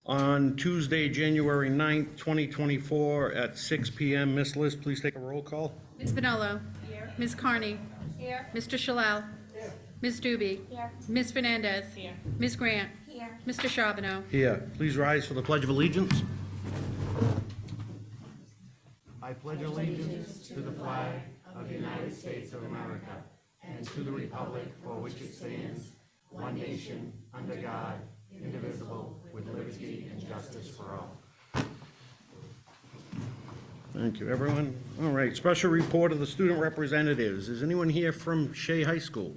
on Tuesday, January 9th, 2024 at 6 p.m. Ms. Liz, please take a roll call. Ms. Bonello. Here. Ms. Carney. Here. Mr. Shalal. Here. Ms. Doobie. Here. Ms. Fernandez. Here. Ms. Grant. Here. Mr. Charbonneau. Here, please rise for the Pledge of Allegiance. I pledge allegiance to the flag of the United States of America and to the republic for which it stands, one nation, under God, indivisible, with liberty and justice for all. Thank you, everyone. All right, special report of the student representatives. Is anyone here from Shea High School?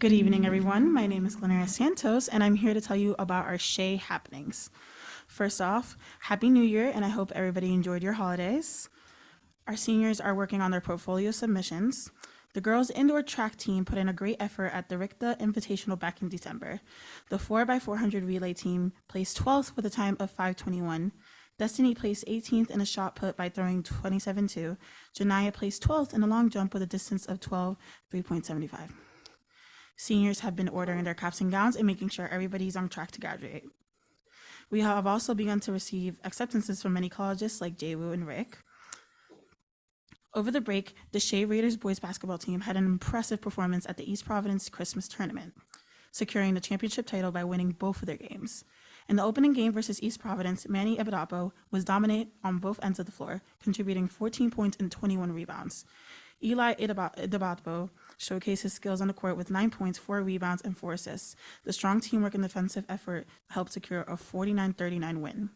Good evening, everyone. My name is Glenara Santos, and I'm here to tell you about our Shea happenings. First off, Happy New Year, and I hope everybody enjoyed your holidays. Our seniors are working on their portfolio submissions. The girls' indoor track team put in a great effort at the Richta Invitational back in December. The 4x400 relay team placed 12th with a time of 5:21. Destiny placed 18th in a shot put by throwing 27.2. Janaya placed 12th in a long jump with a distance of 3.75. Seniors have been ordering their caps and gowns and making sure everybody's on track to graduate. We have also begun to receive acceptances from many colleges like JWU and Rick. Over the break, the Shea Raiders boys basketball team had an impressive performance at the East Providence Christmas tournament, securing the championship title by winning both of their games. In the opening game versus East Providence, Manny Ebadapo was dominant on both ends of the floor, contributing 14 points and 21 rebounds. Eli Idababo showcased his skills on the court with 9 points, 4 rebounds, and 4 assists. The strong teamwork and defensive effort helped secure a 49-39 win.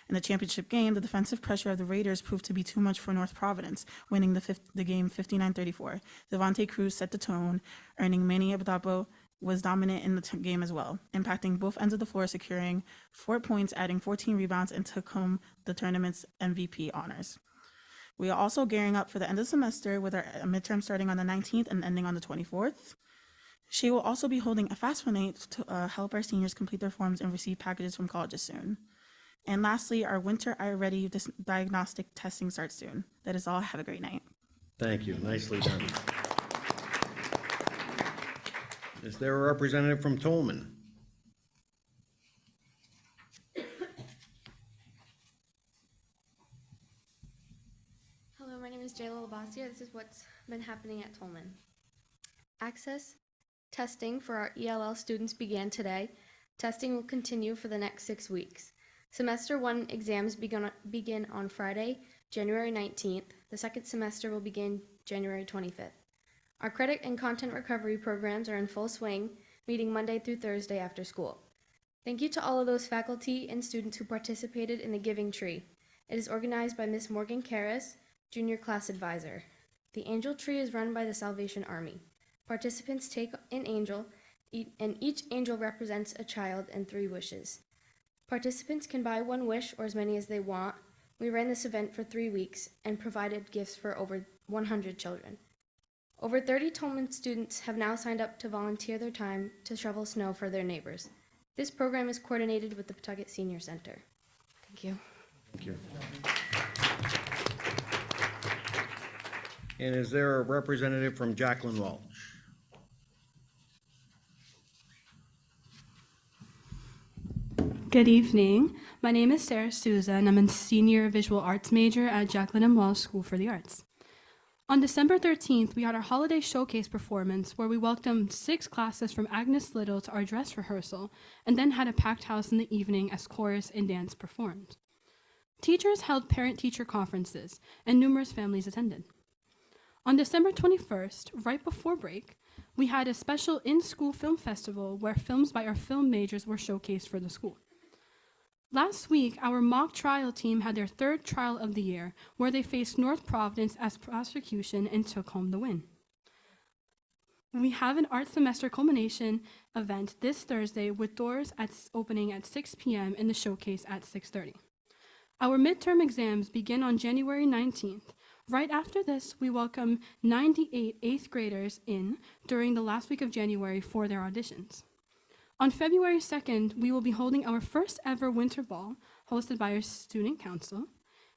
In the championship game, the defensive pressure of the Raiders proved to be too much for North Providence, winning the game 59-34. Devontae Cruz set the tone, earning Manny Ebadapo was dominant in the game as well, impacting both ends of the floor, securing 4 points, adding 14 rebounds, and took home the tournament's MVP honors. We are also gearing up for the end of the semester with our midterm starting on the 19th and ending on the 24th. She will also be holding a FAFSA night to help our seniors complete their forms and receive packages from colleges soon. And lastly, our winter I-Ready diagnostic testing starts soon. That is all. Have a great night. Thank you. Nicely done. Is there a representative from Tolman? Hello, my name is Jayla Labasia. This is what's been happening at Tolman. Access testing for our ELL students began today. Testing will continue for the next 6 weeks. Semester 1 exams begin on Friday, January 19th. The second semester will begin January 25th. Our credit and content recovery programs are in full swing, meeting Monday through Thursday after school. Thank you to all of those faculty and students who participated in the Giving Tree. It is organized by Miss Morgan Karras, Junior Class Advisor. The Angel Tree is run by the Salvation Army. Participants take an angel, and each angel represents a child and 3 wishes. Participants can buy 1 wish or as many as they want. We ran this event for 3 weeks and provided gifts for over 100 children. Over 30 Tolman students have now signed up to volunteer their time to shovel snow for their neighbors. This program is coordinated with the Pawtucket Senior Center. Thank you. Thank you. And is there a representative from Jacqueline Walsh? Good evening. My name is Sarah Souza, and I'm a senior visual arts major at Jacqueline M. Walsh School for the Arts. On December 13th, we had our holiday showcase performance where we welcomed 6 classes from Agnes Little to our dress rehearsal and then had a packed house in the evening as chorus and dance performed. Teachers held parent-teacher conferences and numerous families attended. On December 21st, right before break, we had a special in-school film festival where films by our film majors were showcased for the school. Last week, our mock trial team had their 3rd trial of the year, where they faced North Providence as prosecution and took home the win. We have an art semester culmination event this Thursday with doors opening at 6 p.m. and the showcase at 6:30. Our midterm exams begin on January 19th. Right after this, we welcome 98 8th graders in during the last week of January for their auditions. On February 2nd, we will be holding our first ever winter ball hosted by our student council.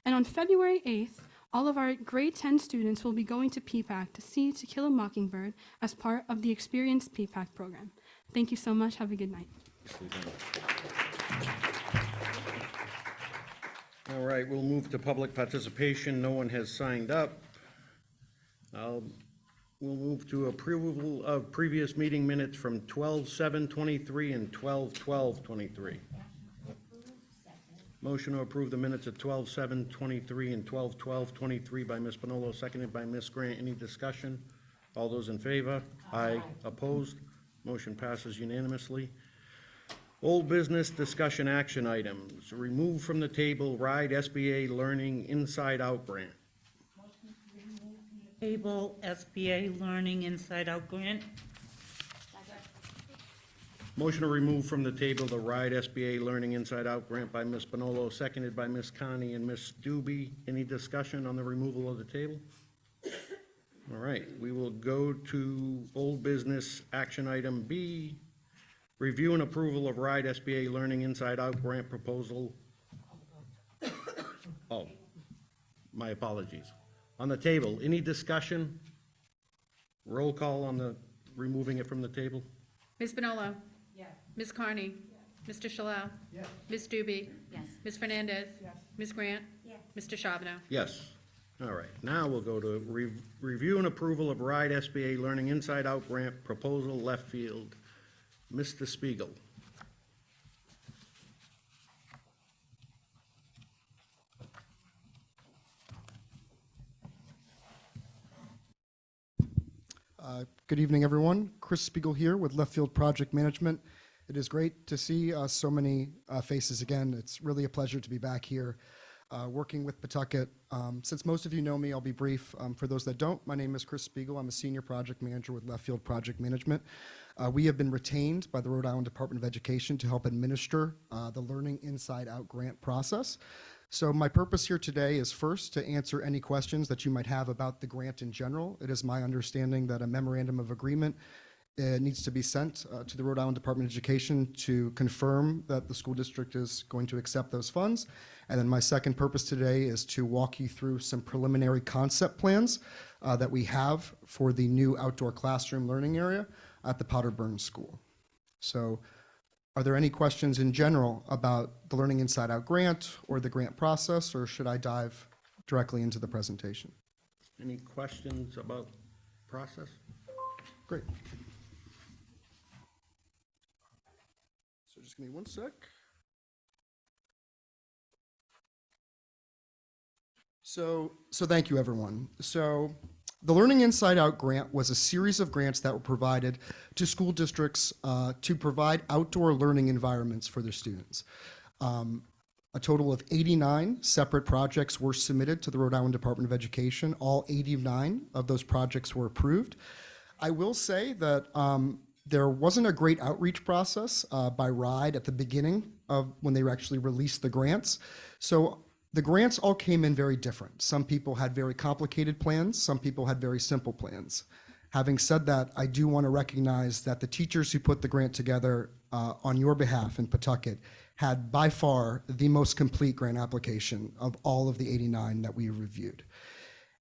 And on February 8th, All of our grade 10 students will be going to PPAC to see To Kill a Mockingbird as part of the Experience PPAC program. Thank you so much. Have a good night. All right, we'll move to public participation. No one has signed up. We'll move to approval of previous meeting minutes from 12/7/23 and 12/12/23. Motion to approve the minutes of 12/7/23 and 12/12/23 by Ms. Bonolo, seconded by Ms. Grant. Any discussion? All those in favor? Aye. Opposed? Motion passes unanimously. Old business discussion action items. Remove from the table RIDE SBA Learning Inside Out Grant. Table SBA Learning Inside Out Grant. Motion to remove from the table the RIDE SBA Learning Inside Out Grant by Ms. Bonolo, seconded by Ms. Connie and Ms. Stube. Any discussion on the removal of the table? All right, we will go to old business action item B. Review and approval of RIDE SBA Learning Inside Out Grant proposal. Oh, my apologies. On the table, any discussion? Roll call on the removing it from the table? Ms. Bonolo. Yes. Ms. Carney. Yes. Mr. Shalal. Yes. Ms. Stube. Yes. Ms. Fernandez. Yes. Ms. Grant. Yes. Mr. Charbonneau. Yes. All right, now we'll go to review and approval of RIDE SBA Learning Inside Out Grant proposal left field. Mr. Spiegel. Good evening, everyone. Chris Spiegel here with Left Field Project Management. It is great to see so many faces again. It's really a pleasure to be back here working with Pawtucket. Since most of you know me, I'll be brief. For those that don't, my name is Chris Spiegel. I'm a senior project manager with Left Field Project Management. We have been retained by the Rhode Island Department of Education to help administer the Learning Inside Out grant process. So my purpose here today is first to answer any questions that you might have about the grant in general. It is my understanding that a memorandum of agreement needs to be sent to the Rhode Island Department of Education to confirm that the school district is going to accept those funds. And then my second purpose today is to walk you through some preliminary concept plans that we have for the new outdoor classroom learning area at the Powder Burns School. So are there any questions in general about the Learning Inside Out grant or the grant process, or should I dive directly into the presentation? Any questions about process? Great. So just give me one sec. So thank you, everyone. So the Learning Inside Out grant was a series of grants that were provided to school districts to provide outdoor learning environments for their students. A total of 89 separate projects were submitted to the Rhode Island Department of Education. All 89 of those projects were approved. I will say that there wasn't a great outreach process by RIDE at the beginning of when they actually released the grants. So the grants all came in very different. Some people had very complicated plans. Some people had very simple plans. Having said that, I do want to recognize that the teachers who put the grant together on your behalf in Pawtucket had by far the most complete grant application of all of the 89 that we reviewed.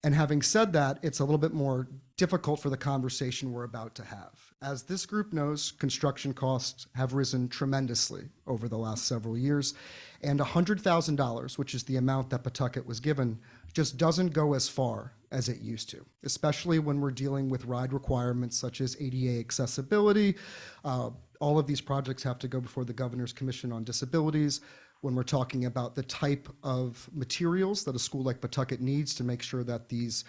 And having said that, it's a little bit more difficult for the conversation we're about to have. As this group knows, construction costs have risen tremendously over the last several years, and $100,000, which is the amount that Pawtucket was given, just doesn't go as far as it used to, especially when we're dealing with RIDE requirements such as ADA accessibility. All of these projects have to go before the Governor's Commission on Disabilities. When we're talking about the type of materials that a school like Pawtucket needs to make sure that these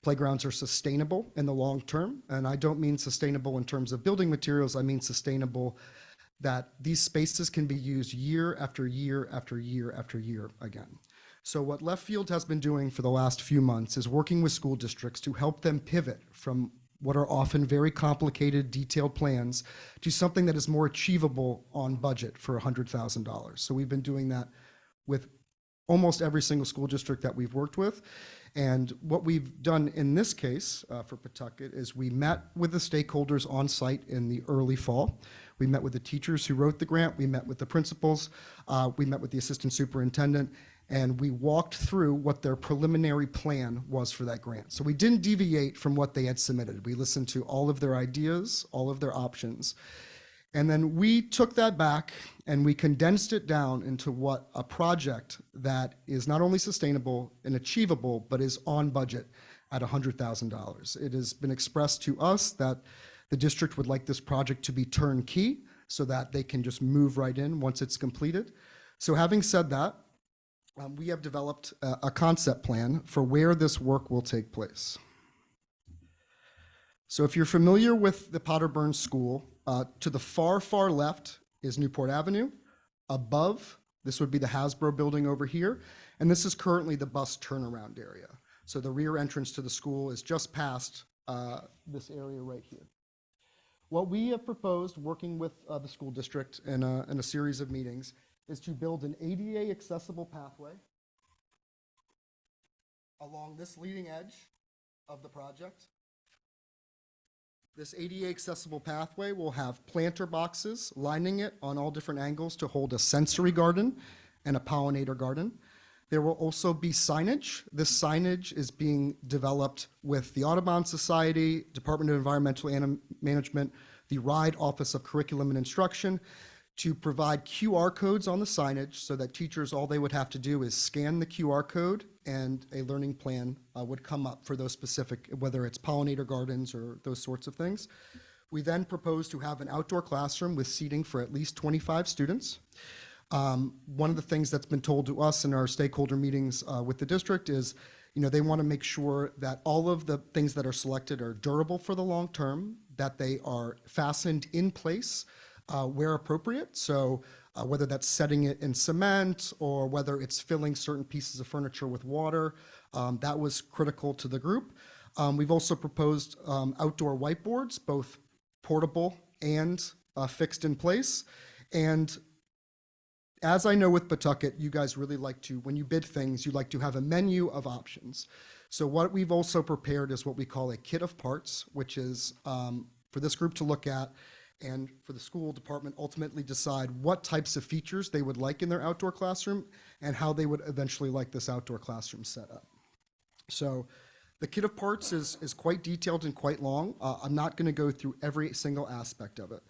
playgrounds are sustainable in the long term. And I don't mean sustainable in terms of building materials, I mean sustainable that these spaces can be used year after year after year after year again. So what Left Field has been doing for the last few months is working with school districts to help them pivot from what are often very complicated, detailed plans to something that is more achievable on budget for $100,000. So we've been doing that with almost every single school district that we've worked with. And what we've done in this case for Pawtucket is we met with the stakeholders on site in the early fall. We met with the teachers who wrote the grant. We met with the principals. We met with the assistant superintendent. and we walked through what their preliminary plan was for that grant. So we didn't deviate from what they had submitted. We listened to all of their ideas, all of their options. And then we took that back and we condensed it down into what a project that is not only sustainable and achievable, but is on budget at $100,000. It has been expressed to us that the district would like this project to be turnkey so that they can just move right in once it's completed. So having said that, we have developed a concept plan for where this work will take place. So if you're familiar with the Potter Burns School, to the far, far left is Newport Avenue. Above, this would be the Hasbro building over here, and this is currently the bus turnaround area. So the rear entrance to the school is just past this area right here. What we have proposed, working with the school district in a series of meetings, is to build an ADA accessible pathway along this leading edge of the project. This ADA accessible pathway will have planter boxes lining it on all different angles to hold a sensory garden and a pollinator garden. There will also be signage. This signage is being developed with the Audubon Society, Department of Environmental Management, the RIDE Office of Curriculum and Instruction, to provide QR codes on the signage so that teachers, all they would have to do is scan the QR code and a learning plan would come up for those specific, whether it's pollinator gardens or those sorts of things. We then propose to have an outdoor classroom with seating for at least 25 students. One of the things that's been told to us in our stakeholder meetings with the district is, they want to make sure that all of the things that are selected are durable for the long term, that they are fastened in place where appropriate. So whether that's setting it in cement or whether it's filling certain pieces of furniture with water, that was critical to the group. We've also proposed outdoor whiteboards, both portable and fixed in place. And as I know with Pawtucket, you guys really like to, when you bid things, you like to have a menu of options. So what we've also prepared is what we call a kit of parts, which is for this group to look at and for the school department ultimately decide what types of features they would like in their outdoor classroom and how they would eventually like this outdoor classroom set up. So the kit of parts is quite detailed and quite long. I'm not going to go through every single aspect of it.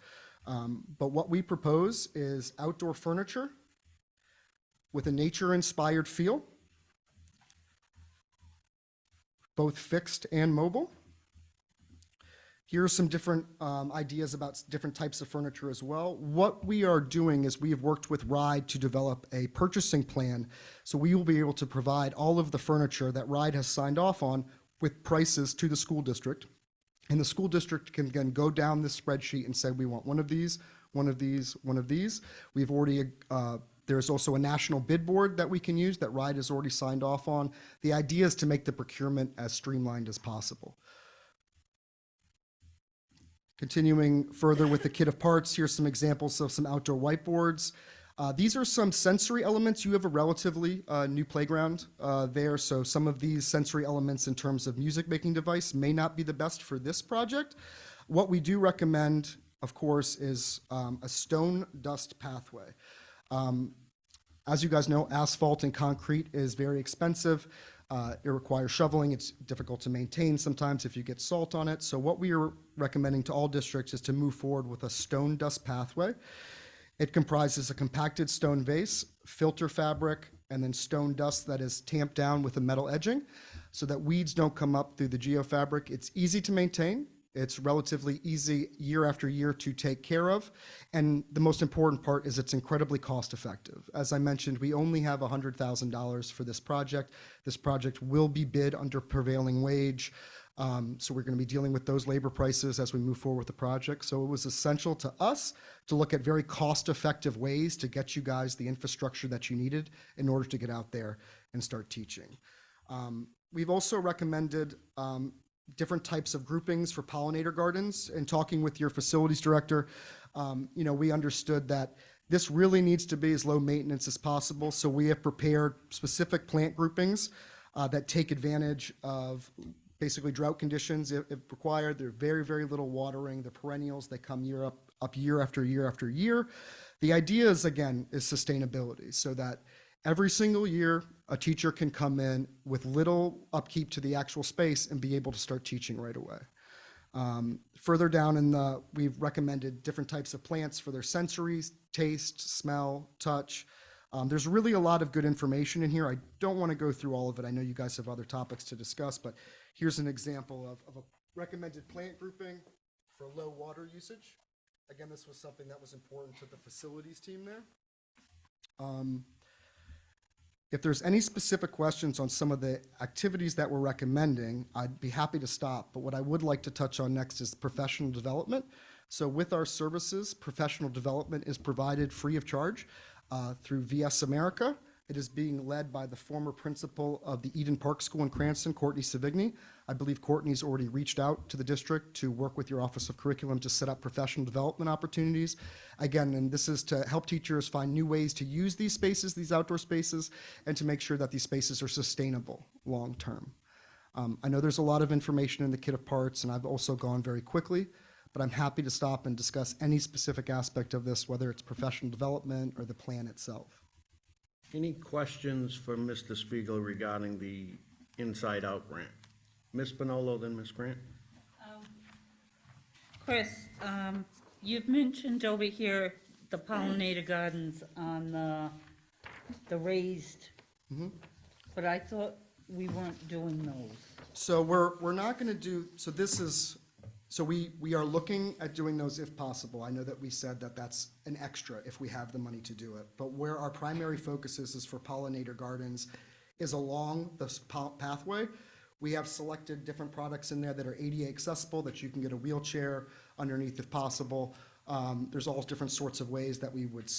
But what we propose is outdoor furniture with a nature-inspired feel, both fixed and mobile. Here are some different ideas about different types of furniture as well. What we are doing is we have worked with RIDE to develop a purchasing plan, so we will be able to provide all of the furniture that RIDE has signed off on with prices to the school district. And the school district can then go down this spreadsheet and say, we want one of these, one of these, one of these. We've already, there's also a national bid board that we can use that RIDE has already signed off on. The idea is to make the procurement as streamlined as possible. Continuing further with the kit of parts, here's some examples of some outdoor whiteboards. These are some sensory elements. You have a relatively new playground there, so some of these sensory elements in terms of music-making device may not be the best for this project. What we do recommend, of course, is a stone dust pathway. As you guys know, asphalt and concrete is very expensive. It requires shoveling. It's difficult to maintain sometimes if you get salt on it. So what we are recommending to all districts is to move forward with a stone dust pathway. It comprises a compacted stone vase, filter fabric, and then stone dust that is tamped down with a metal edging so that weeds don't come up through the geofabric. It's easy to maintain. It's relatively easy year after year to take care of. And the most important part is it's incredibly cost effective. As I mentioned, we only have $100,000 for this project. This project will be bid under prevailing wage. So we're going to be dealing with those labor prices as we move forward with the project. So it was essential to us to look at very cost-effective ways to get you guys the infrastructure that you needed in order to get out there and start teaching. We've also recommended different types of groupings for pollinator gardens. And talking with your facilities director, we understood that this really needs to be as low maintenance as possible. So we have prepared specific plant groupings that take advantage of basically drought conditions if required. They're very, very little watering. They're perennials. They come up year after year after year. The idea is, again, is sustainability, so that Every single year, a teacher can come in with little upkeep to the actual space and be able to start teaching right away. Further down we've recommended different types of plants for their sensories, taste, smell, touch. There's really a lot of good information in here. I don't want to go through all of it. I know you guys have other topics to discuss, but here's an example of a recommended plant grouping for low water usage. Again, this was something that was important to the facilities team there. If there's any specific questions on some of the activities that we're recommending, I'd be happy to stop. But what I would like to touch on next is professional development. So with our services, professional development is provided free of charge through VS America. It is being led by the former principal of the Eden Park School in Cranston, Courtney Savigny. I believe Courtney's already reached out to the district to work with your Office of Curriculum to set up professional development opportunities. Again, and this is to help teachers find new ways to use these spaces, these outdoor spaces, and to make sure that these spaces are sustainable long-term. I know there's a lot of information in the kit of parts, and I've also gone very quickly, but I'm happy to stop and discuss any specific aspect of this, whether it's professional development or the plan itself. Any questions for Mr. Spiegel regarding the Inside Out grant? Ms. Bonolo, then Ms. Grant. Chris, you've mentioned over here the pollinator gardens on the raised, but I thought we weren't doing those. So we're not going to do, so this is, so we are looking at doing those if possible. I know that we said that that's an extra if we have the money to do it. But where our primary focus is for pollinator gardens is along the pathway. We have selected different products in there that are ADA accessible, that you can get a wheelchair underneath if possible. There's all different sorts of ways that we would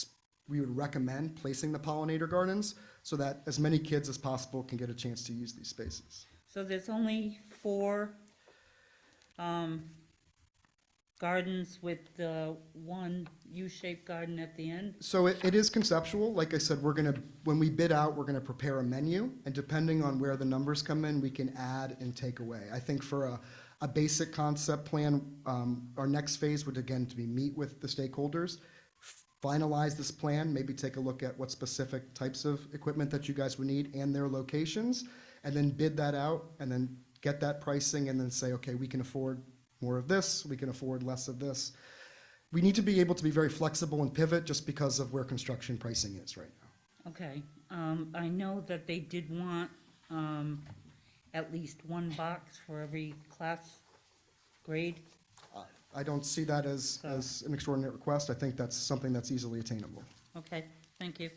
recommend placing the pollinator gardens so that as many kids as possible can get a chance to use these spaces. So there's only 4 gardens with the one U-shaped garden at the end? So it is conceptual. Like I said, when we bid out, we're gonna prepare a menu, and depending on where the numbers come in, we can add and take away. I think for a basic concept plan, our next phase would again to be meet with the stakeholders, finalize this plan, maybe take a look at what specific types of equipment that you guys would need and their locations, and then bid that out, and then get that pricing, and then say, okay, we can afford more of this, we can afford less of this. We need to be able to be very flexible and pivot just because of where construction pricing is right now. Okay, I know that they did want at least 1 box for every class grade. I don't see that as an extraordinary request. I think that's something that's easily attainable. Okay, thank you.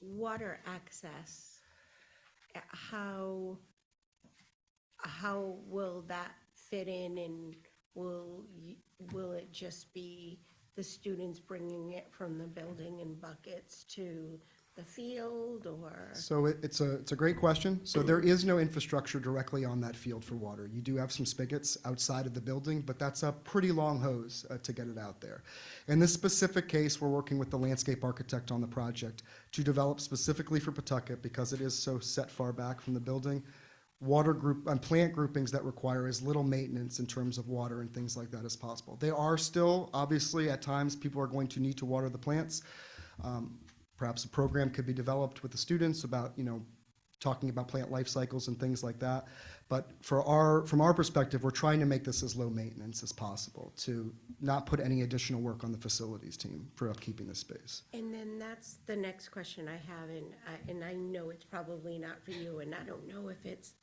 Water access, how will that fit in, and will it just be the students bringing it from the building in buckets to the field, or? So it's a great question. So there is no infrastructure directly on that field for water. You do have some spigots outside of the building, but that's a pretty long hose to get it out there. In this specific case, we're working with the landscape architect on the project to develop specifically for Pawtucket, because it is so set far back from the building, plant groupings that require as little maintenance in terms of water and things like that as possible. They are still, obviously, at times, people are going to need to water the plants. Perhaps a program could be developed with the students about, talking about plant life cycles and things like that. But from our perspective, we're trying to make this as low maintenance as possible to not put any additional work on the facilities team for upkeeping the space. And then that's the next question I have, and I know it's probably not for you, and I don't know if it's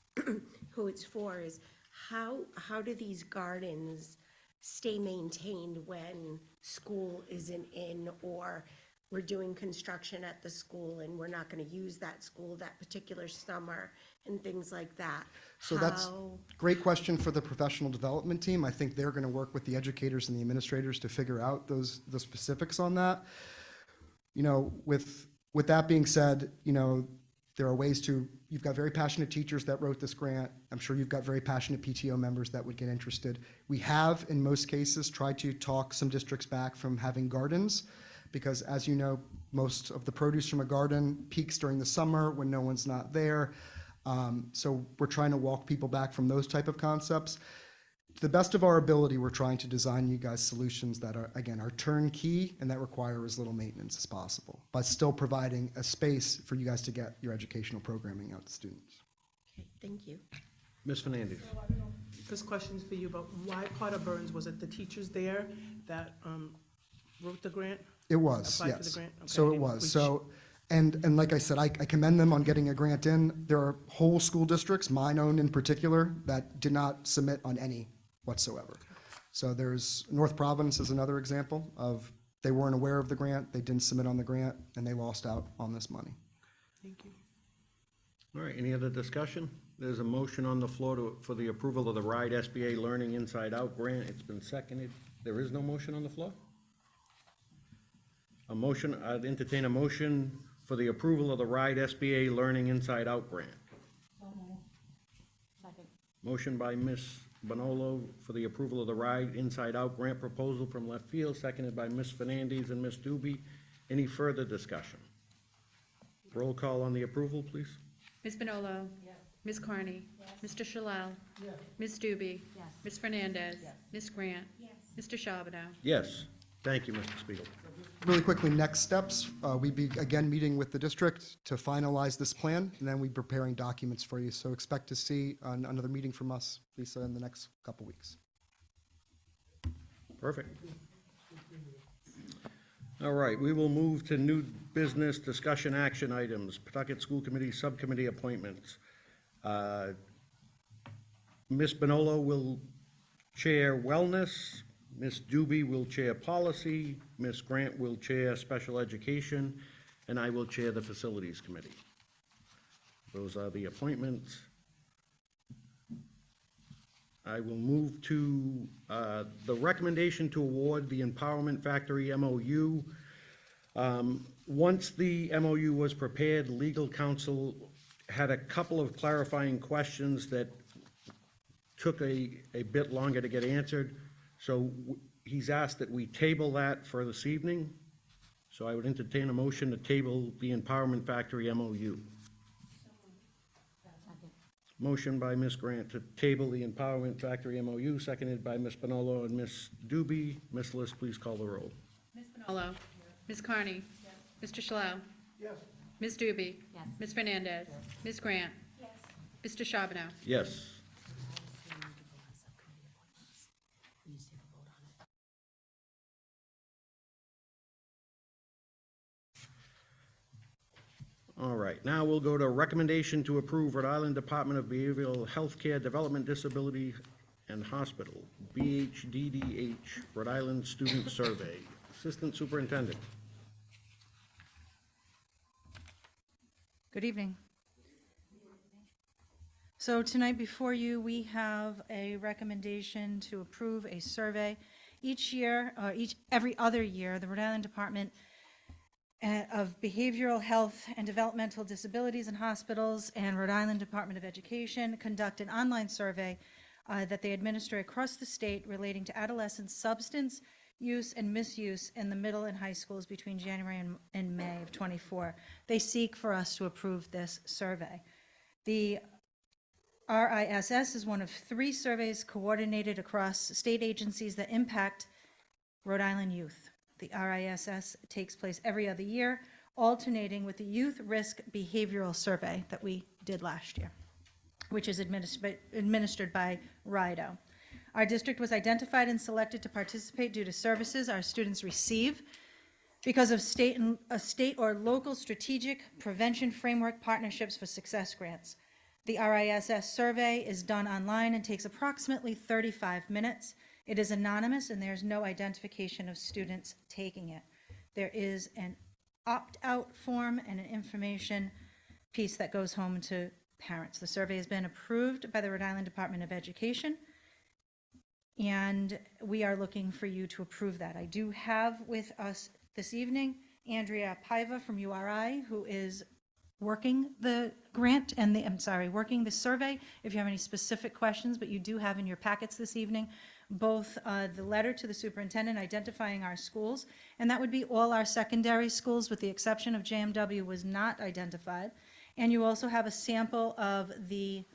who it's for, is how do these gardens stay maintained when school isn't in, or we're doing construction at the school and we're not going to use that school that particular summer and things like that? So that's a great question for the professional development team. I think they're going to work with the educators and the administrators to figure out the specifics on that. With that being said, there are ways you've got very passionate teachers that wrote this grant. I'm sure you've got very passionate PTO members that would get interested. We have, in most cases, tried to talk some districts back from having gardens, because as you know, most of the produce from a garden peaks during the summer when no one's not there. So we're trying to walk people back from those type of concepts. to the best of our ability, we're trying to design you guys solutions that are, again, are turnkey and that require as little maintenance as possible, but still providing a space for you guys to get your educational programming out to students. Okay, thank you. Ms. Fernandez? This question's for you, but why Potter Burns? Was it the teachers there that wrote the grant? It was, Applied for the yes. grant? Okay, So it maybe was. we So, and like I said, I commend them on getting a grant in. There are whole school districts, mine own in particular, that did not submit on any whatsoever. So there's, North Providence is another example of, they weren't aware of the grant, they didn't submit on the grant, and they lost out on this money. Thank you. All right, any other discussion? There's a motion on the floor for the approval of the RIDE SBA Learning Inside Out grant. It's been seconded. There is no motion on the floor? A motion, I'd entertain a motion for the approval of the RIDE SBA Learning Inside Out grant. Motion by Ms. Bonolo for the approval of the RIDE Inside Out grant proposal from left field, seconded by Ms. Fernandez and Ms. Doobie. Any further discussion? Roll call on the approval, please. Ms. Bonolo? Ms. Carney? Mr. Shalal? Ms. Doobie? Ms. Fernandez? Ms. Grant? Mr. Charbonneau? Yes. Thank you, Mr. Spiegel. Really quickly, next steps, we'd be again meeting with the district to finalize this plan, and then we'd be preparing documents for you. So expect to see another meeting from us, Lisa, in the next couple weeks. Perfect. All right, we will move to new business discussion action items, Pawtucket School Committee Subcommittee appointments. Ms. Bonolo will chair Wellness, Ms. Doobie will chair Policy, Ms. Grant will chair Special Education, and I will chair the Facilities Committee. Those are the appointments. I will move to the recommendation to award the Empowerment Factory MOU. Once the MOU was prepared, legal counsel had a couple of clarifying questions that took a bit longer to get answered. So he's asked that we table that for this evening. So I would entertain a motion to table the Empowerment Factory MOU. Motion by Ms. Grant to table the Empowerment Factory MOU, seconded by Ms. Bonolo and Ms. Doobie. Ms. List, please call the roll. Ms. Bonolo? Ms. Carney? Mr. Shalal? Ms. Doobie? Ms. Fernandez? Ms. Grant? Mr. Charbonneau? Yes. All right, now we'll go to recommendation to approve Rhode Island Department of Behavioral Healthcare Development Disability and Hospital, BHDDH, Rhode Island Student Survey. Assistant Superintendent. Good evening. So tonight before you, we have a recommendation to approve a survey. Each year, or every other year, the Rhode Island Department of Behavioral Health and Developmental Disabilities and Hospitals and Rhode Island Department of Education conduct an online survey that they administer across the state relating to adolescent substance use and misuse in the middle and high schools between January and May of '24. They seek for us to approve this survey. The RISS is one of 3 surveys coordinated across state agencies that impact Rhode Island youth. The RISS takes place every other year, alternating with the Youth Risk Behavioral Survey that we did last year, which is administered by RIDO. Our district was identified and selected to participate due to services our students receive because of state or local strategic prevention framework partnerships for success grants. The RISS survey is done online and takes approximately 35 minutes. It is anonymous and there's no identification of students taking it. There is an opt-out form and an information piece that goes home to parents. The survey has been approved by the Rhode Island Department of Education, and we are looking for you to approve that. I do have with us this evening Andrea Paiva from URI, who is working the grant and working the survey. If you have any specific questions, but you do have in your packets this evening both the letter to the superintendent identifying our schools, and that would be all our secondary schools with the exception of JMW was not identified. And you also have a sample of the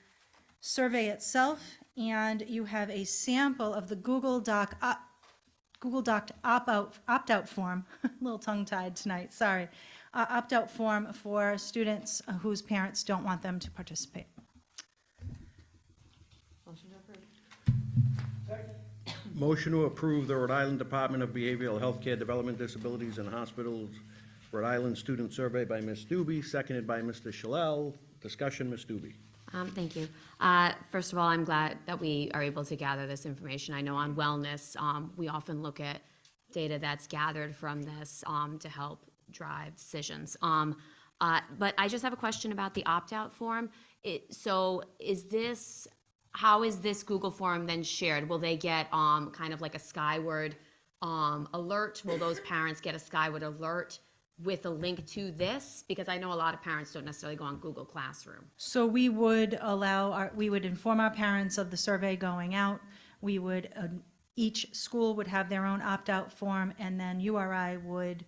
survey itself, and you have a sample of the Google Doc opt-out form, a little tongue-tied tonight, sorry, opt-out form for students whose parents don't want them to participate. Motion to approve the Rhode Island Department of Behavioral Healthcare Development Disabilities and Hospitals Rhode Island Student Survey by Ms. Doobie, seconded by Mr. Shalal. Discussion, Ms. Doobie. Thank you. First of all, I'm glad that we are able to gather this information. I know on wellness, we often look at data that's gathered from this to help drive decisions. But I just have a question about the opt-out form. How is this Google form then shared? Will they get kind of like a Skyward alert? Will those parents get a Skyward alert with a link to this? Because I know a lot of parents don't necessarily go on Google Classroom. So we would inform our parents of the survey going out. We would, each school would have their own opt-out form, and then URI would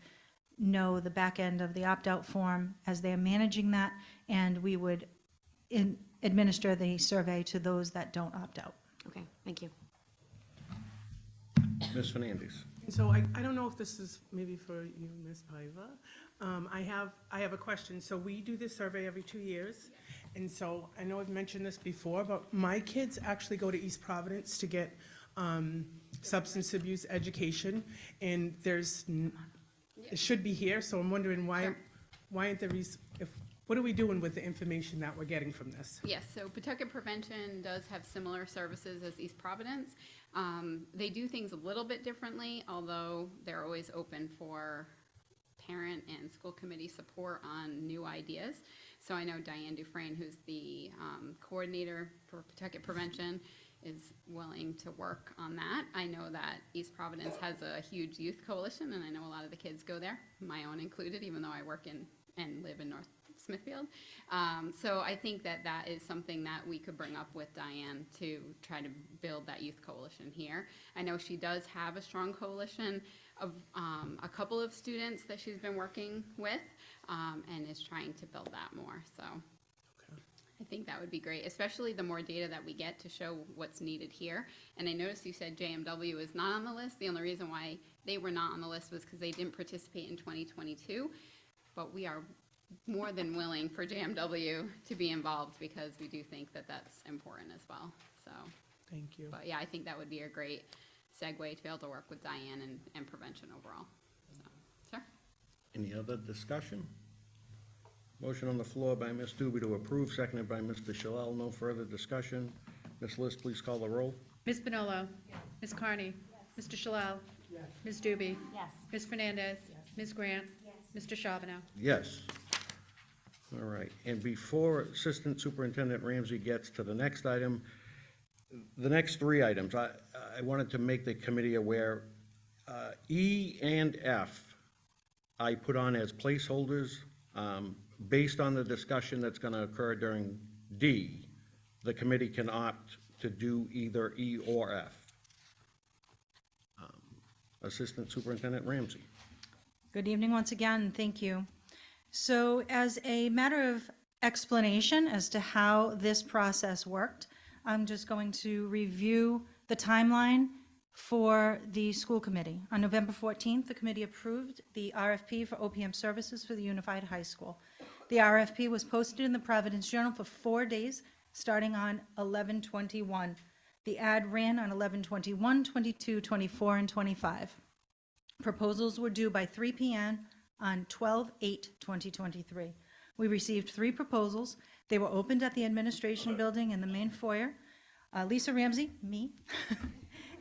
know the back end of the opt-out form as they're managing that, and we would administer the survey to those that don't opt out. Okay, thank you. Ms. Fernandez. So I don't know if this is maybe for you, Ms. Paiva. I have a question. So we do this survey every 2 years. And so I know I've mentioned this before, but my kids actually go to East Providence to get substance abuse education. And it should be here. So I'm wondering why aren't there, what are we doing with the information that we're getting from this? Yes, so Pawtucket Prevention does have similar services as East Providence. They do things a little bit differently, although they're always open for parent and school committee support on new ideas. So I know Diane Dufresne, who's the coordinator for Pawtucket Prevention, is willing to work on that. I know that East Providence has a huge youth coalition, and I know a lot of the kids go there, my own included, even though I work in and live in North Smithfield. So I think that is something that we could bring up with Diane to try to build that youth coalition here. I know she does have a strong coalition of a couple of students that she's been working with and is trying to build that more. So I think that would be great, especially the more data that we get to show what's needed here. And I noticed you said JMW is not on the list. The only reason why they were not on the list was because they didn't participate in 2022. But we are more than willing for JMW to be involved because we do think that that's important as well. So, Thank you. but yeah, I think that would be a great segue to be able to work with Diane and prevention overall. So, sure. Any other discussion? Motion on the floor by Ms. Doobie to approve, seconded by Mr. Shalal. No further discussion. Ms. List, please call the roll. Ms. Bonolo. Yes. Ms. Carney. Yes. Mr. Shalal. Yes. Ms. Doobie. Yes. Ms. Fernandez. Yes. Ms. Grant. Yes. Mr. Charbonneau. Yes. All right, and before Assistant Superintendent Ramsey gets to the next item, the next three items, I wanted to make the committee aware, E and F, I put on as placeholders. Based on the discussion that's going to occur during D, the committee can opt to do either E or F. Assistant Superintendent Ramsey. Good evening once again, and thank you. So as a matter of explanation as to how this process worked, I'm just going to review the timeline for the school committee. On November 14th, the committee approved the RFP for OPM services for the Unified High School. The RFP was posted in the Providence Journal for 4 days, starting on 11/21. The ad ran on 11/21, 22, 24, and 25. Proposals were due by 3 p.m. on 12/8/2023. We received 3 proposals. They were opened at the administration building in the main foyer. Lisa Ramsey, me,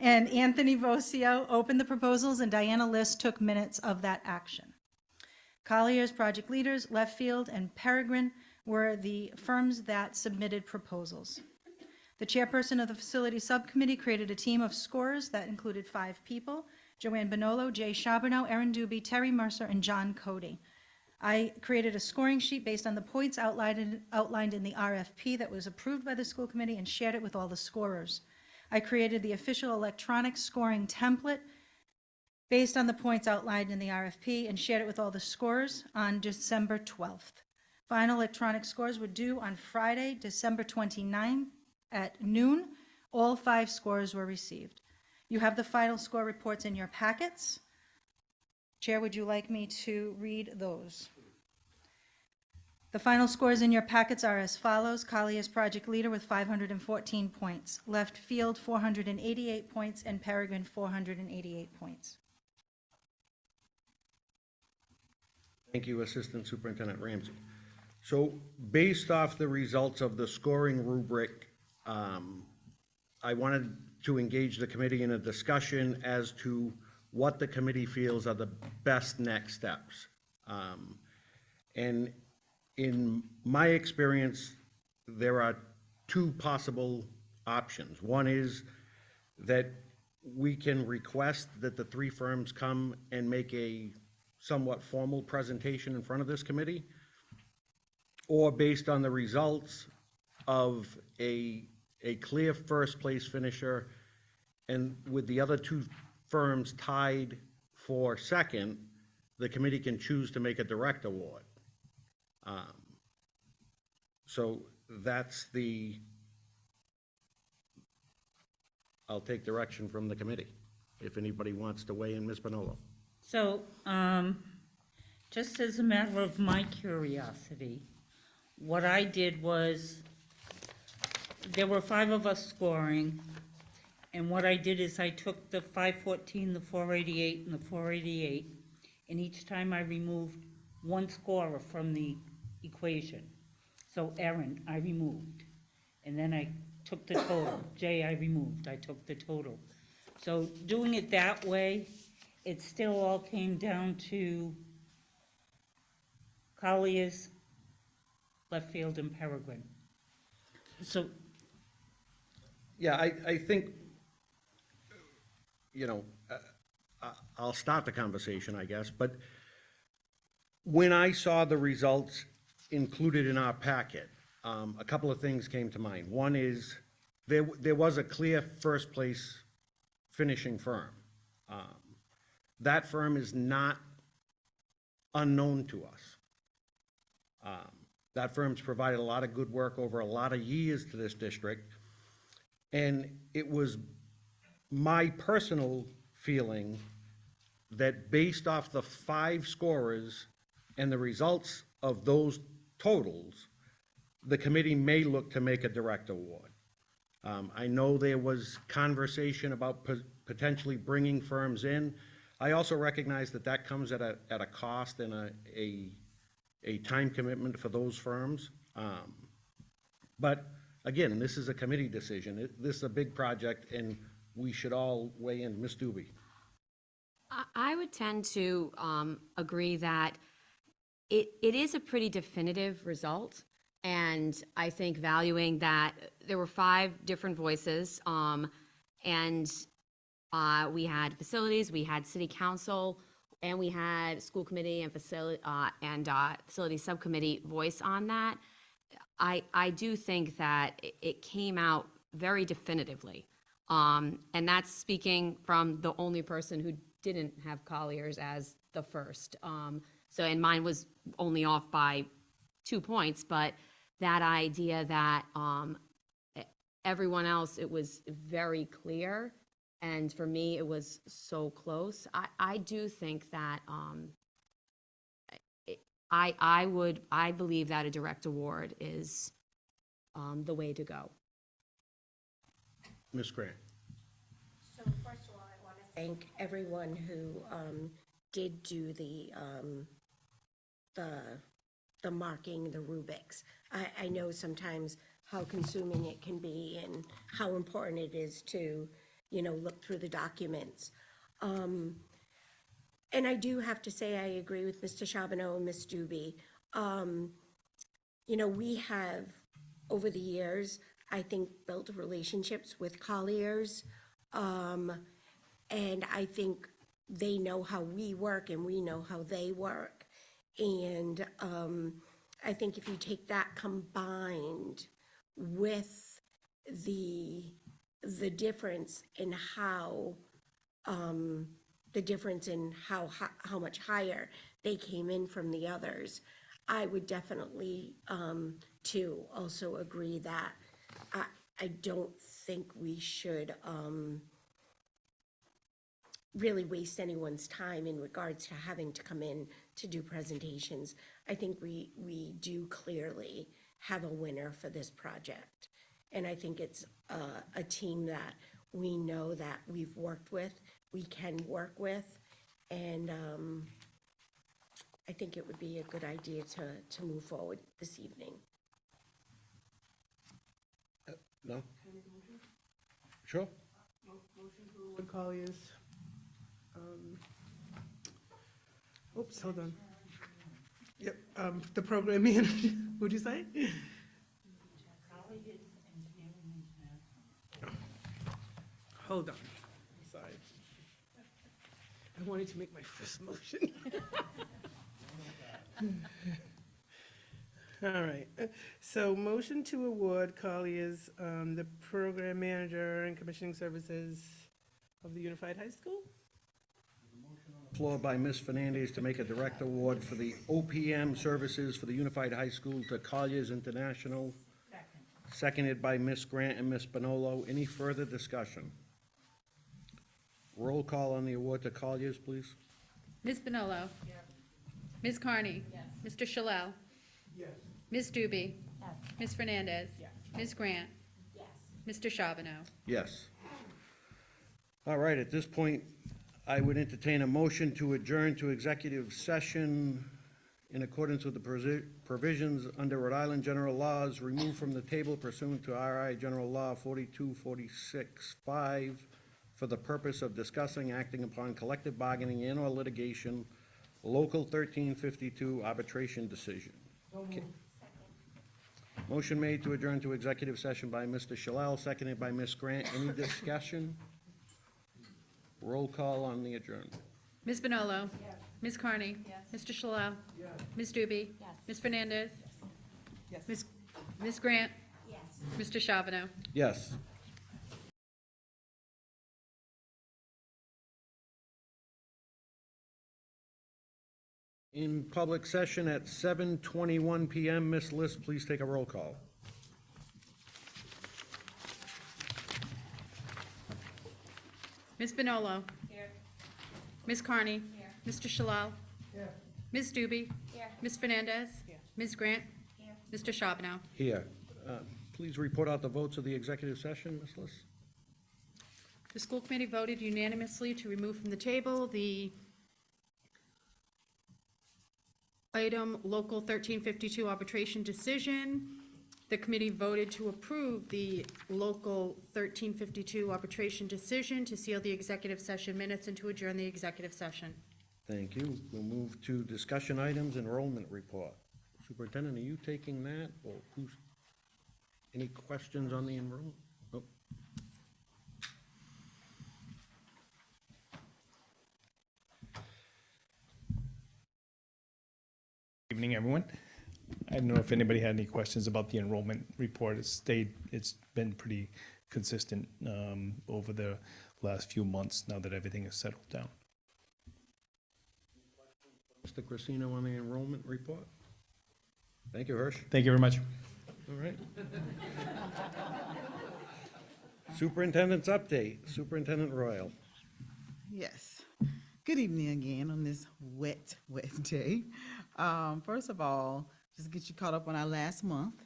and Anthony Vocio opened the proposals, and Diana List took minutes of that action. Collier's project leaders, Left Field, and Peregrine were the firms that submitted proposals. The chairperson of the facility subcommittee created a team of scorers that included 5 people: Joanne Bonolo, Jay Charbonneau, Erin Doobie, Terry Mercer, and John Cody. I created a scoring sheet based on the points outlined in the RFP that was approved by the school committee and shared it with all the scorers. I created the official electronic scoring template based on the points outlined in the RFP and shared it with all the scorers on December 12th. Final electronic scores were due on Friday, December 29th At noon, all 5 scores were received. You have the final score reports in your packets. Chair, would you like me to read those? The final scores in your packets are as follows. Colliers project leader with 514 points. Left field, 488 points, and Peregrine, 488 points. Thank you, Assistant Superintendent Ramsey. So based off the results of the scoring rubric, I wanted to engage the committee in a discussion as to what the committee feels are the best next steps. And in my experience, there are 2 possible options. One is that we can request that the 3 firms come and make a somewhat formal presentation in front of this committee, or based on the results of a clear first place finisher, and with the other 2 firms tied for second, the committee can choose to make a direct award. So that's I'll take direction from the committee, if anybody wants to weigh in. Ms. Bonolo. So, just as a matter of my curiosity, what I did was, there were 5 of us scoring, and what I did is I took the 514, the 488, and the 488, and each time I removed 1 scorer from the equation. So Erin, I removed, and then I took the total. Jay, I removed, I took the total. So doing it that way, it still all came down to Colliers, left field, and Peregrine. So, Yeah, I think, I'll start the conversation, I guess, but when I saw the results included in our packet, a couple of things came to mind. One is, there was a clear first place finishing firm. That firm is not unknown to us. That firm's provided a lot of good work over a lot of years to this district, and it was my personal feeling that based off the 5 scorers and the results of those totals, the committee may look to make a direct award. I know there was conversation about potentially bringing firms in. I also recognize that that comes at a cost and a time commitment for those firms. But again, this is a committee decision. This is a big project, and we should all weigh in. Ms. Doobie. I would tend to agree that it is a pretty definitive result. And I think valuing that there were 5 different voices, and we had facilities, we had city council, and we had school committee and facility subcommittee voice on that. I do think that it came out very definitively. And that's speaking from the only person who didn't have Colliers as the first. And mine was only off by 2 points, but that idea that everyone else, it was very clear, and for me, it was so close. I do think that I believe that a direct award is the way to go. Ms. Grant. So first of all, I want to thank everyone who did do the marking, the rubrics. I know sometimes how consuming it can be and how important it is to, look through the documents. And I do have to say, I agree with Mr. Charbonneau and Ms. Doobie. We have, over the years, I think, built relationships with Colliers. And I think they know how we work and we know how they work. And I think if you take that combined with the difference in how how much higher they came in from the others, I would definitely too also agree that I don't think we should really waste anyone's time in regards to having to come in to do presentations. I think we do clearly have a winner for this project. And I think it's a team that we know that we've worked with, we can work with, and I think it would be a good idea to move forward this evening. No? Sure? Wood Collier's, oops, hold on. Yep, the program manager, what'd you say? Hold on, sorry. I wanted to make my first motion. All right, so motion to award Collier's, the program manager and commissioning services of the Unified High School? Floor by Ms. Fernandez to make a direct award for the OPM services for the Unified High School to Colliers International. Seconded by Ms. Grant and Ms. Bonolo. Any further discussion? Roll call on the award to Colliers, please. Ms. Bonolo. Ms. Carney. Mr. Shalal. Yes. Ms. Doobie. Ms. Fernandez. Ms. Grant. Mr. Charbonneau. Yes. All right, at this point, I would entertain a motion to adjourn to executive session in accordance with the provisions under Rhode Island general laws removed from the table pursuant to RI General Law 4246-5 for the purpose of discussing, acting upon collective bargaining and/or litigation, Local 1352 arbitration decision. Motion made to adjourn to executive session by Mr. Shalal, seconded by Ms. Grant. Any discussion? Roll call on the adjournment. Ms. Bonolo. Ms. Carney. Mr. Shalal. Ms. Doobie. Ms. Fernandez. Ms. Grant. Mr. Charbonneau. Yes. In public session at 7:21 PM, Ms. List, please take a roll call. Ms. Bonolo. Ms. Carney. Mr. Shalal. Ms. Doobie. Ms. Fernandez. Ms. Grant. Mr. Charbonneau. Here. Please report out the votes of the executive session, Ms. List. The school committee voted unanimously to remove from the table the item Local 1352 arbitration decision. The committee voted to approve the Local 1352 arbitration decision, to seal the executive session minutes, and to adjourn the executive session. Thank you. We'll move to discussion items, enrollment report. Superintendent, are you taking that, or who's, any questions on the enrollment? Oh. Evening, everyone. I don't know if anybody had any questions about the enrollment report. It's been pretty consistent over the last few months now that everything is settled down. Mr. Crisino on the enrollment report? Thank you, Hirsch. Thank you very much. All right. Superintendent's update. Superintendent Royal. Yes. Good evening again on this wet day. First of all, just to get you caught up on our last month,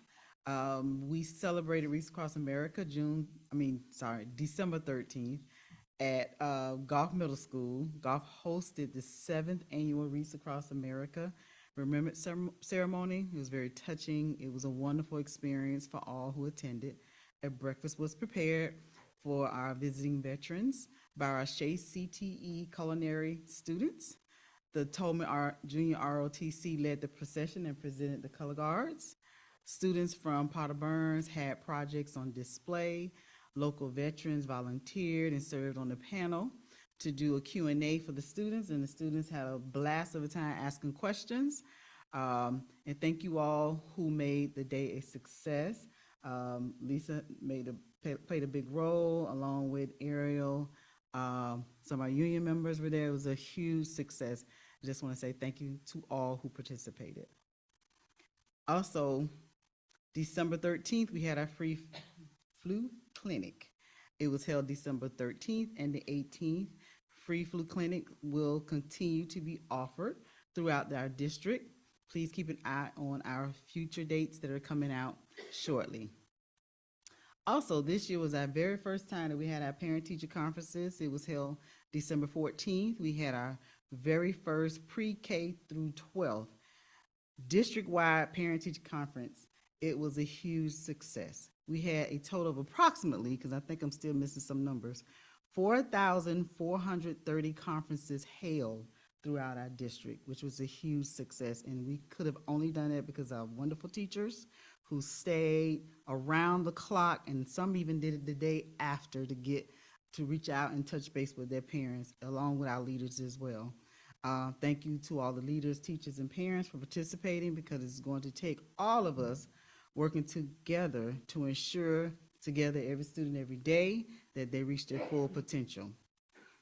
we celebrated Reese Across America December 13th at Goff Middle School. Goff hosted the 7th annual Reese Across America Remembrance Ceremony. It was very touching. It was a wonderful experience for all who attended. A breakfast was prepared for our visiting veterans by our Shea CTE culinary students. The Tolman Junior ROTC led the procession and presented the color guards. Students from Potter Burns had projects on display. Local veterans volunteered and served on the panel to do a Q&A for the students, and the students had a blast of a time asking questions. And thank you all who made the day a success. Lisa played a big role, along with Ariel. Some of our union members were there. It was a huge success. I just want to say thank you to all who participated. Also, December 13th, we had our free Flu Clinic. It was held December 13th and the 18th. Free flu clinic will continue to be offered throughout our district. Please keep an eye on our future dates that are coming out shortly. Also, this year was our very first time that we had our parent-teacher conferences. It was held December 14th. We had our very first pre-K through 12th district-wide parent-teacher conference. It was a huge success. We had a total of approximately, because I think I'm still missing some numbers, 4,430 conferences held throughout our district, which was a huge success. And we could have only done it because of wonderful teachers who stayed around the clock, and some even did it the day after to reach out and touch base with their parents, along with our leaders as well. Thank you to all the leaders, teachers, and parents for participating, because it's going to take all of us working together to ensure together every student every day that they reach their full potential.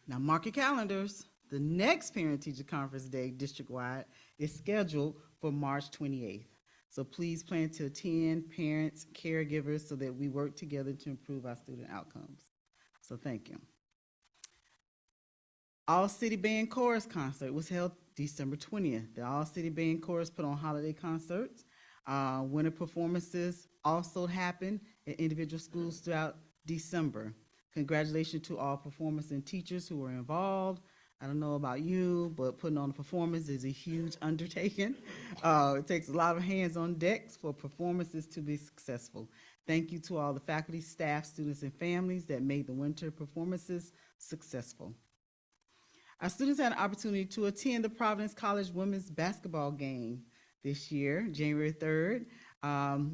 Now mark your calendars. The next parent-teacher conference day district-wide is scheduled for March 28th. So please plan to attend, parents, caregivers, so that we work together to improve our student outcomes. So thank you. All City Band Chorus concert was held December 20th. The All City Band Chorus put on holiday concerts. Winter performances also happened at individual schools throughout December. Congratulations to all performers and teachers who were involved. I don't know about you, but putting on a performance is a huge undertaking. It takes a lot of hands on deck for performances to be successful. Thank you to all the faculty, staff, students, and families that made the winter performances successful. Our students had an opportunity to attend the Providence College women's basketball game this year, January 3rd.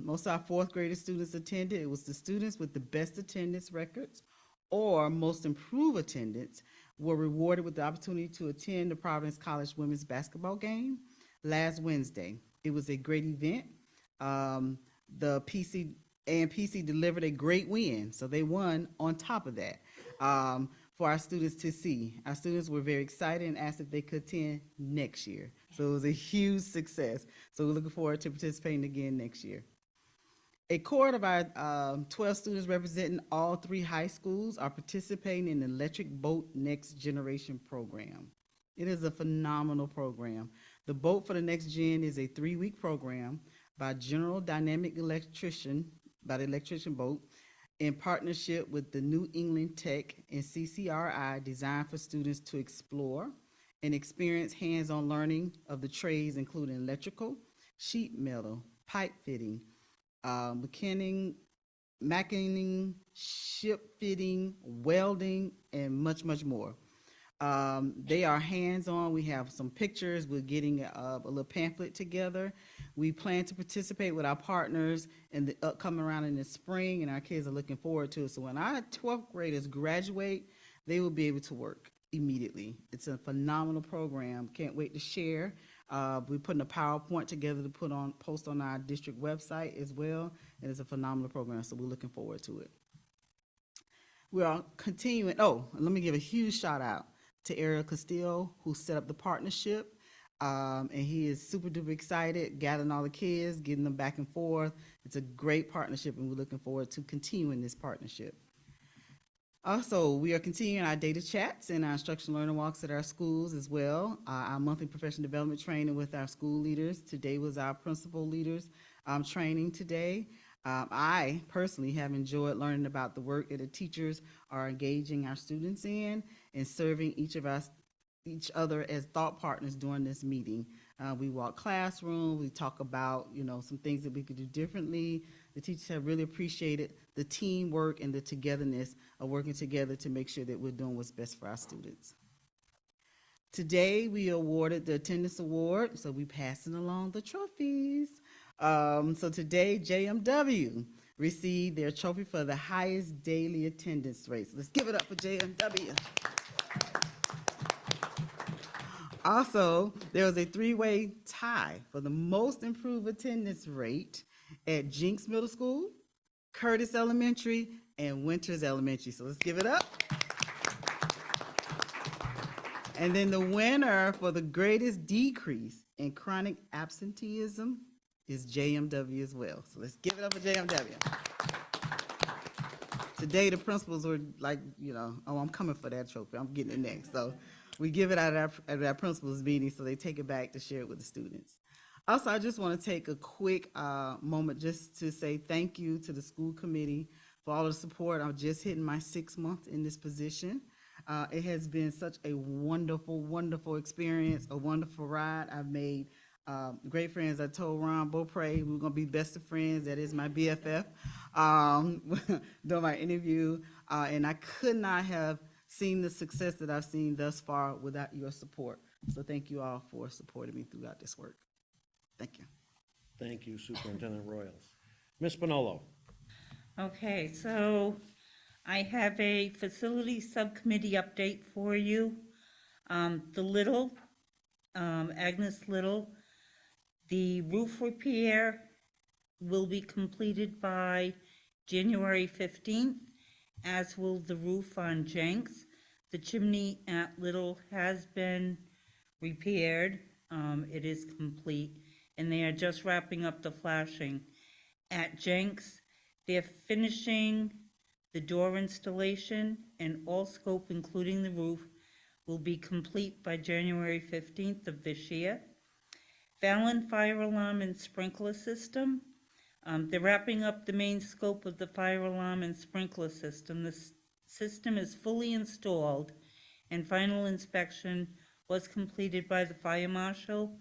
Most of our fourth graded students attended. It was the students with the best attendance records or most improved attendance were rewarded with the opportunity to attend the Providence College women's basketball game last Wednesday. It was a great event. The PC delivered a great win, so they won on top of that for our students to see. Our students were very excited and asked if they could attend next year. So it was a huge success. So we're looking forward to participating again next year. A cohort of our 12 students representing all 3 high schools are participating in the Electric Boat Next Generation program. It is a phenomenal program. The Boat for the Next Gen is a 3-week program by General Dynamic Electrician, by the Electrician Boat, in partnership with the New England Tech and CCRI, designed for students to explore and experience hands-on learning of the trades, including electrical, sheet metal, pipe fitting, machining, ship fitting, welding, and much, much more. They are hands-on. We have some pictures. We're getting a little pamphlet together. We plan to participate with our partners in the upcoming round in the spring, and our kids are looking forward to it. So when our 12th graders graduate, they will be able to work immediately. It's a phenomenal program. Can't wait to share. We're putting a PowerPoint together to post on our district website as well, and it's a phenomenal program, so we're looking forward to it. We are continuing. Oh, let me give a huge shout out to Ariel Castillo, who set up the partnership, and he is super duper excited, gathering all the kids, getting them back and forth. It's a great partnership, and we're looking forward to continuing this partnership. Also, we are continuing our data chats and our instructional learning walks at our schools as well. Our monthly professional development training with our school leaders. Today was our principal leaders training today. I personally have enjoyed learning about the work that the teachers are engaging our students in and serving each other as thought partners during this meeting. We walk classroom, we talk about, some things that we could do differently. The teachers have really appreciated the teamwork and the togetherness of working together to make sure that we're doing what's best for our students. Today, we awarded the attendance award, so we're passing along the trophies. So today, JMW received their trophy for the highest daily attendance rate. So let's give it up for JMW. Also, there was a 3-way tie for the most improved attendance rate at Jinx Middle School, Curtis Elementary, and Winters Elementary. So let's give it up. And then the winner for the greatest decrease in chronic absenteeism is JMW as well. So let's give it up for JMW. today the principals were like, oh, I'm coming for that trophy, I'm getting it next. So we give it at our principals meeting, so they take it back to share it with the students. Also, I just want to take a quick moment just to say thank you to the school committee for all the support. I'm just hitting my 6 months in this position. It has been such a wonderful, wonderful experience, a wonderful ride. I've made great friends. I told Ron Beaupre we were going to be best of friends. That is my BFF during my interview. And I could not have seen the success that I've seen thus far without your support. So thank you all for supporting me throughout this work. Thank you. Thank you, Superintendent Royals. Ms. Spinolo? Okay, so I have a facility subcommittee update for you. Agnes Little, the roof repair will be completed by January 15th, as will the roof on Jenks. The chimney at Little has been repaired. It is complete, and they are just wrapping up the flashing. At Jenks, they're finishing the door installation, and all scope, including the roof, will be complete by January 15th of this year. Fallon Fire Alarm and Sprinkler System, they're wrapping up the main scope of the fire alarm and sprinkler system. The system is fully installed, and final inspection was completed by the fire marshal.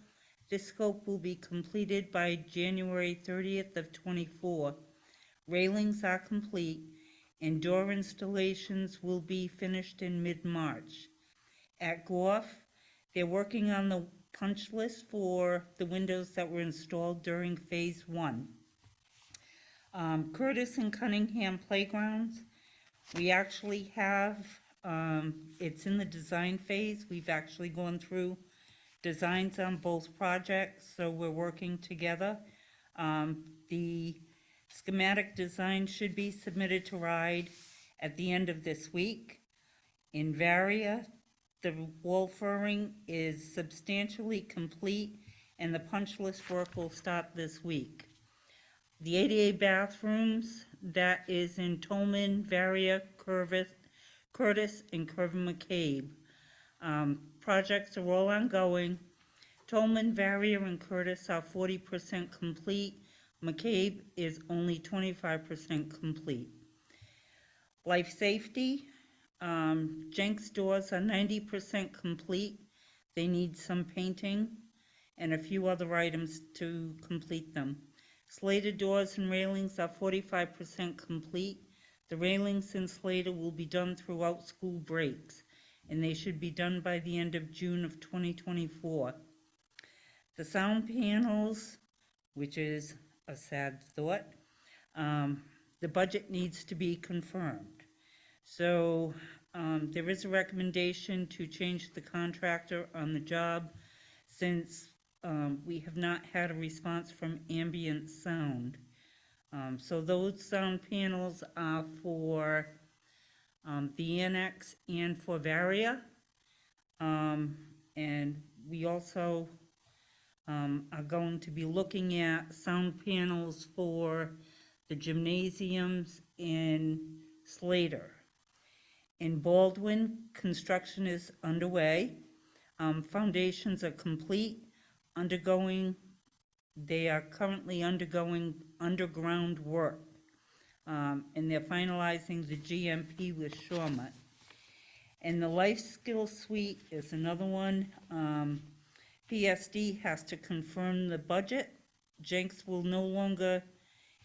This scope will be completed by January 30th of 24. Railings are complete, and door installations will be finished in mid-March. At Gorf, they're working on the punch list for the windows that were installed during Phase 1. Curtis and Cunningham Playgrounds, we actually have, it's in the design phase. We've actually gone through designs on both projects, so we're working together. The schematic design should be submitted to RIDE at the end of this week. In Varia, the wall furring is substantially complete, and the punch list work will start this week. The ADA bathrooms, that is in Tolman, Varia, Curtis, and Curvin McCabe. Projects are all ongoing. Tolman, Varia, and Curtis are 40% complete. McCabe is only 25% complete. Life safety, Jenks doors are 90% complete. They need some painting and a few other items to complete them. Slater doors and railings are 45% complete. The railings and Slater will be done throughout school breaks, and they should be done by the end of June of 2024. The sound panels, which is a sad thought, the budget needs to be confirmed. So there is a recommendation to change the contractor on the job, since we have not had a response from Ambient Sound. So those sound panels are for the annex and for Varia. And we also are going to be looking at sound panels for the gymnasiums in Slater. In Baldwin, construction is underway. Foundations are complete. They are currently undergoing underground work, and they're finalizing the GMP with Shawmut. And the Life Skills Suite is another one. PSD has to confirm the budget. Jenks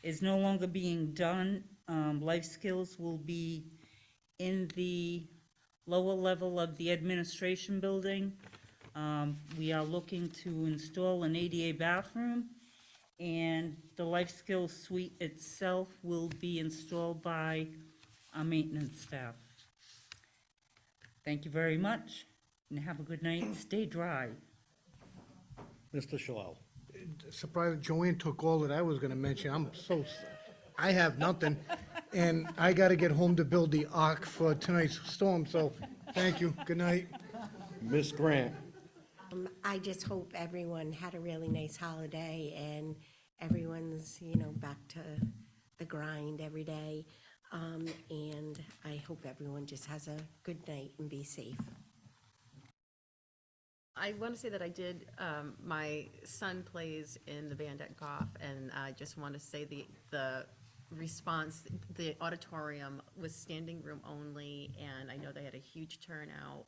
is no longer being done. Life Skills will be in the lower level of the administration building. We are looking to install an ADA bathroom, and the Life Skills Suite itself will be installed by our maintenance staff. Thank you very much, and have a good night. Stay dry. Mr. Shalal? Surprised Joanne took all that I was gonna mention. I have nothing, and I gotta get home to build the ark for tonight's storm, so thank you. Good night. Ms. Grant? I just hope everyone had a really nice holiday and everyone's, back to the grind every day. And I hope everyone just has a good night and be safe. I want to say that I did, my son plays in the band at Goff, and I just want to say the response, the auditorium was standing room only, and I know they had a huge turnout,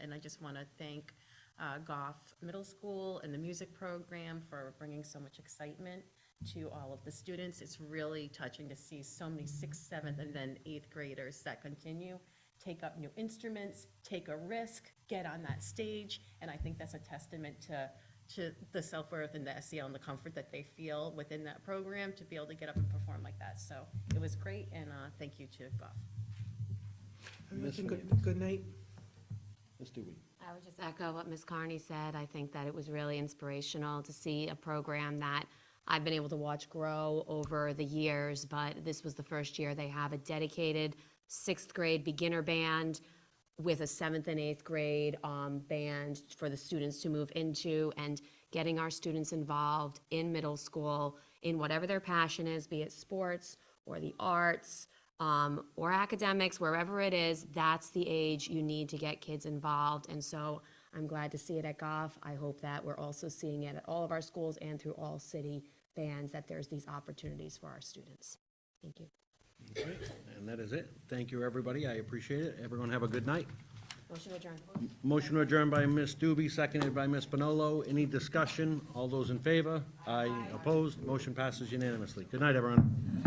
and I just want to thank Goff Middle School and the music program for bringing so much excitement to all of the students. It's really touching to see so many 6th, 7th, and then 8th graders that continue, take up new instruments, take a risk, get on that stage, and I think that's a testament to the self-worth and the SEL and the comfort that they feel within that program to be able to get up and perform like that. So it was great, and thank you to Goff. Good night. Ms. Doobie. I would just echo what Ms. Carney said. I think that it was really inspirational to see a program that I've been able to watch grow over the years, but this was the first year they have a dedicated 6th grade beginner band with a 7th and 8th grade band for the students to move into, and getting our students involved in middle school in whatever their passion is, be it sports or the arts or academics, wherever it is. That's the age you need to get kids involved. And so I'm glad to see it at Goff. I hope that we're also seeing it at all of our schools and through all city bands, that there's these opportunities for our students. Thank you. Okay, and that is it. Thank you, everybody. I appreciate it. Everyone have a good night. Motion adjourned. Motion adjourned by Ms. Doobie, seconded by Ms. Bonolo. Any discussion? All those in favor? Aye. Opposed? Motion passes unanimously. Good night, everyone.